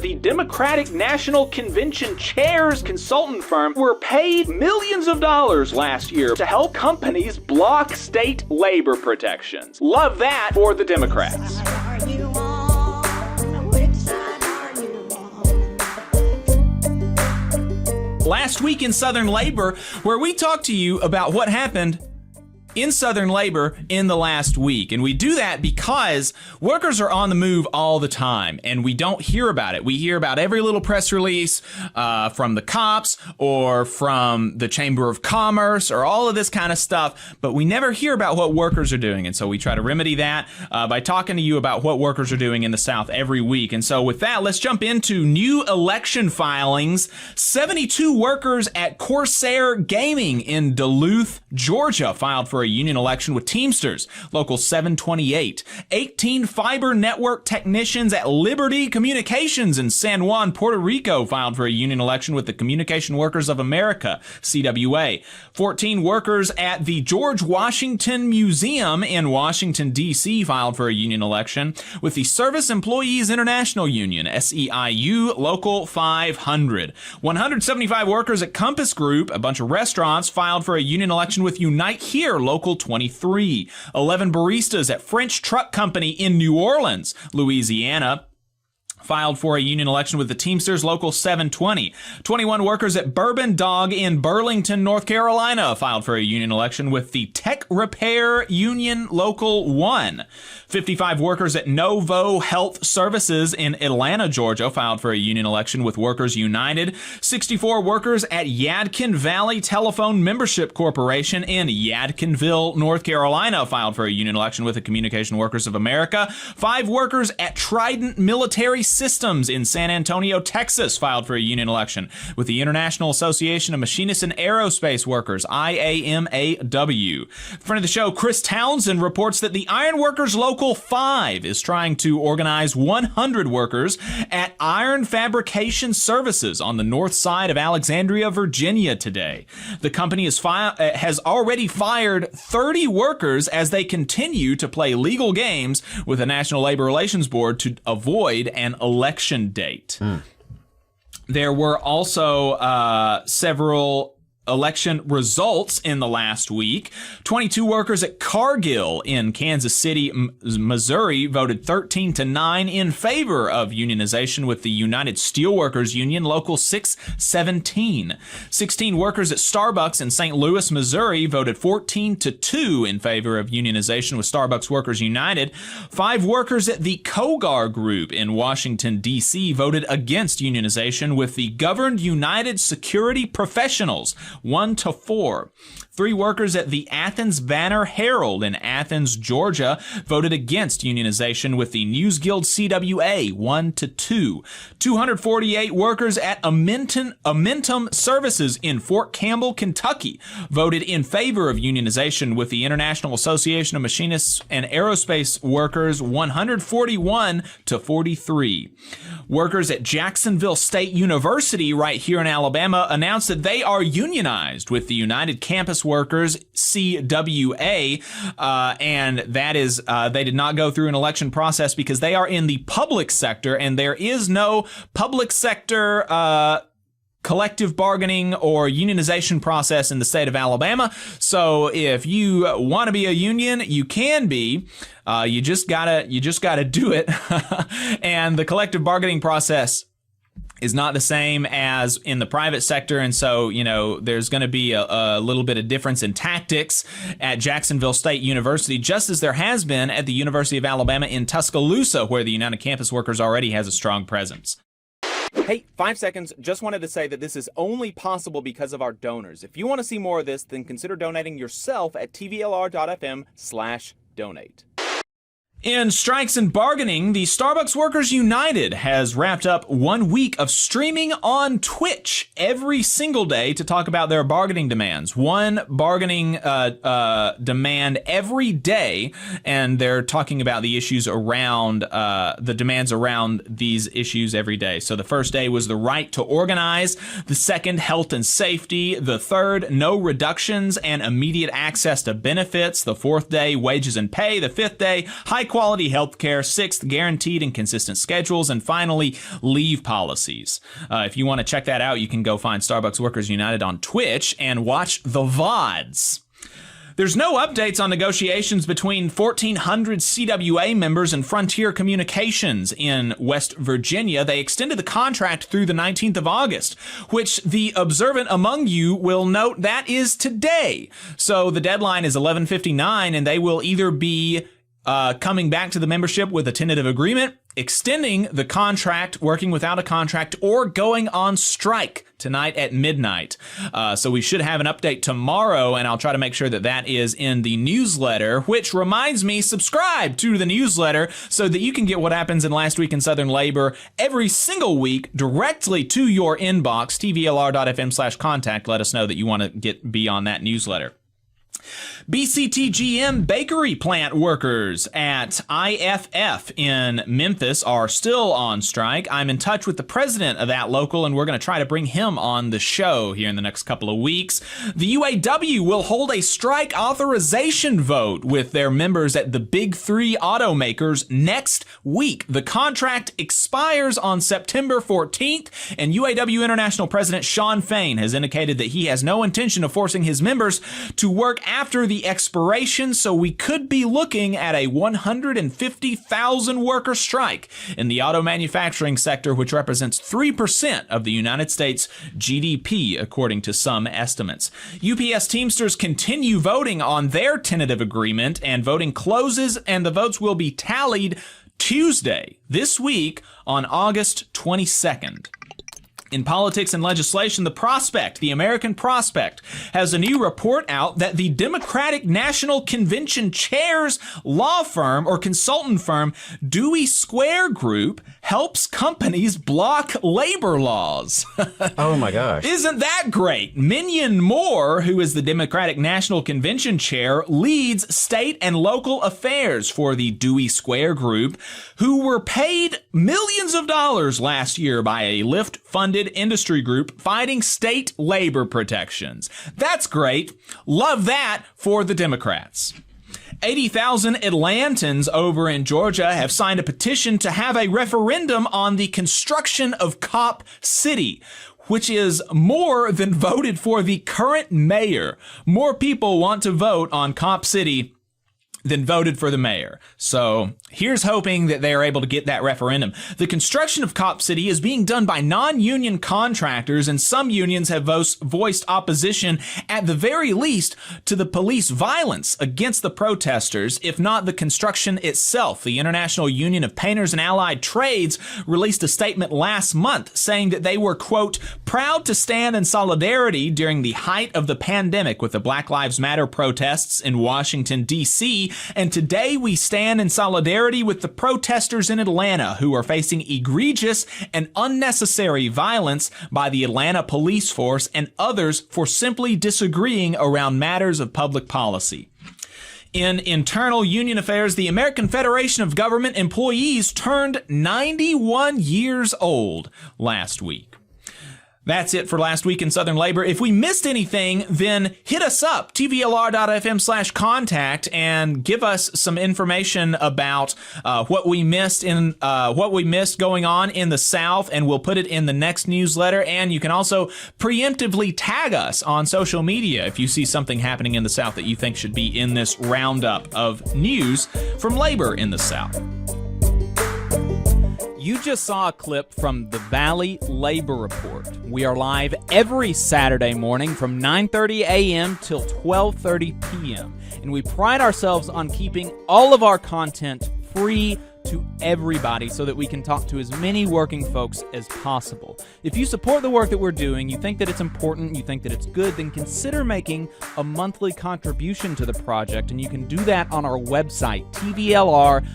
the Democratic National Convention chair's consultant firm were paid millions of dollars last year to help companies block state labor protections. Love that for the Democrats. Last week in Southern Labor, where we talked to you about what happened in Southern Labor in the last week. And we do that because workers are on the move all the time, and we don't hear about it. We hear about every little press release from the cops or from the Chamber of Commerce or all of this kind of stuff, but we never hear about what workers are doing. And so we try to remedy that by talking to you about what workers are doing in the South every week. And so with that, let's jump into new election filings. 72 workers at Corsair Gaming in Duluth, Georgia filed for a union election with Teamsters, Local 728. 18 fiber network technicians at Liberty Communications in San Juan, Puerto Rico filed for a union election with the Communication Workers of America, CWA. 14 workers at the George Washington Museum in Washington, D.C. filed for a union election with the Service Employees International Union, SEIU, Local 500. 175 workers at Compass Group, a bunch of restaurants, filed for a union election with Unite Here, Local 23. 11 baristas at French Truck Company in New Orleans, Louisiana, filed for a union election with the Teamsters, Local 720. 21 workers at Bourbon Dog in Burlington, North Carolina, filed for a union election with the Tech Repair Union, Local 1. 55 workers at Novo Health Services in Atlanta, Georgia, filed for a union election with Workers United. 64 workers at Yadkin Valley Telephone Membership Corporation in Yadkinville, North Carolina, filed for a union election with the Communication Workers of America. 5 workers at Trident Military Systems in San Antonio, Texas, filed for a union election with the International Association of Machinists and Aerospace Workers, IAMAW. Friend of the show, Chris Townsend, reports that the Ironworkers Local 5 is trying to organize 100 workers at Iron Fabrication Services on the north side of Alexandria, Virginia today. The company has already fired 30 workers as they continue to play legal games with the National Labor Relations Board to avoid an election date. There were also several election results in the last week. 22 workers at Cargill in Kansas City, Missouri voted 13-9 in favor of unionization with the United Steelworkers Union, Local 617. 16 workers at Starbucks in St. Louis, Missouri voted 14-2 in favor of unionization with Starbucks Workers United. 5 workers at the Kogar Group in Washington, D.C. voted against unionization with the Governed United Security Professionals, 1-4. 3 workers at the Athens Banner Herald in Athens, Georgia, voted against unionization with the News Guild CWA, 1-2. 248 workers at Amentum Services in Fort Campbell, Kentucky, voted in favor of unionization with the International Association of Machinists and Aerospace Workers, 141-43. Workers at Jacksonville State University right here in Alabama announced that they are unionized with the United Campus Workers, CWA, and that is they did not go through an election process because they are in the public sector, and there is no public sector collective bargaining or unionization process in the state of Alabama. So if you want to be a union, you can be. You just gotta do it. And the collective bargaining process is not the same as in the private sector, and so, there's going to be a little bit of difference in tactics at Jacksonville State University, just as there has been at the University of Alabama in Tuscaloosa, where the United Campus Workers already has a strong presence. Hey, 5 seconds. Just wanted to say that this is only possible because of our donors. If you want to see more of this, then consider donating yourself at tvlr.fm/donate. In strikes and bargaining, the Starbucks Workers United has wrapped up 1 week of streaming on Twitch every single day to talk about their bargaining demands. One bargaining demand every day, and they're talking about the issues around, the demands around these issues every day. So the first day was the right to organize, the second, health and safety, the third, no reductions and immediate access to benefits, the fourth day, wages and pay, the fifth day, high high-quality health care. Sixth, guaranteed and consistent schedules. And finally, leave policies. If you want to check that out, you can go find Starbucks Workers United on Twitch and watch the VODs. There's no updates on negotiations between 1,400 CWA members and Frontier Communications in West Virginia. They extended the contract through the 19th of August, which the observant among you will note that is today. So the deadline is 11:59, and they will either be coming back to the membership with a tentative agreement, extending the contract, working without a contract, or going on strike tonight at midnight. So we should have an update tomorrow, and I'll try to make sure that that is in the newsletter, which reminds me, subscribe to the newsletter so that you can get what happens in Last Week in Southern Labor every single week directly to your inbox, tvlr.fm/contact. Let us know that you want to be on that newsletter. BCTGM bakery plant workers at IFF in Memphis are still on strike. I'm in touch with the president of that local, and we're going to try to bring him on the show here in the next couple of weeks. The UAW will hold a strike authorization vote with their members at the Big Three automakers next week. The contract expires on September 14th, and UAW International President Shawn Fain has indicated that he has no intention of forcing his members to work after the expiration, so we could be looking at a 150,000 worker strike in the auto manufacturing sector, which represents 3% of the United States GDP, according to some estimates. UPS Teamsters continue voting on their tentative agreement, and voting closes, and the votes will be tallied Tuesday this week on August 22nd. In politics and legislation, the American Prospect, has a new report out that the Democratic National Convention chair's law firm or consultant firm, Dewey Square Group, helps companies block labor laws. Oh my gosh. Isn't that great? Minion Moore, who is the Democratic National Convention chair, leads state and local affairs for the Dewey Square Group, who were paid millions of dollars last year by a Lyft-funded industry group fighting state labor protections. That's great. Love that for the Democrats. 80,000 Atlantans over in Georgia have signed a petition to have a referendum on the construction of Cop City, which is more than voted for the current mayor. More people want to vote on Cop City than voted for the mayor. So here's hoping that they are able to get that referendum. The construction of Cop City is being done by non-union contractors, and some unions have voiced opposition, at the very least, to the police violence against the protesters, if not the construction itself. The International Union of Painters and Allied Trades released a statement last month saying that they were, quote, proud to stand in solidarity during the height of the pandemic with the Black Lives Matter protests in Washington, D.C., and today we stand in solidarity with the protesters in Atlanta who are facing egregious and unnecessary violence by the Atlanta police force and others for simply disagreeing around matters of public policy. In internal union affairs, the American Federation of Government Employees turned 91 years old last week. That's it for Last Week in Southern Labor. If we missed anything, then hit us up, tvlr.fm/contact, and give us some information about what we missed going on in the South, and we'll put it in the next newsletter. And you can also preemptively tag us on social media if you see something happening in the South that you think should be in this roundup of news from labor in the South. You just saw a clip from the Valley Labor Report. We are live every Saturday morning from 9:30 a.m. till 12:30 p.m. And we pride ourselves on keeping all of our content free to everybody so that we can talk to as many working folks as possible. If you support the work that we're doing, you think that it's important, you think that it's good, then consider making a monthly contribution to the project, and you can do that on our website, tvlr.fm.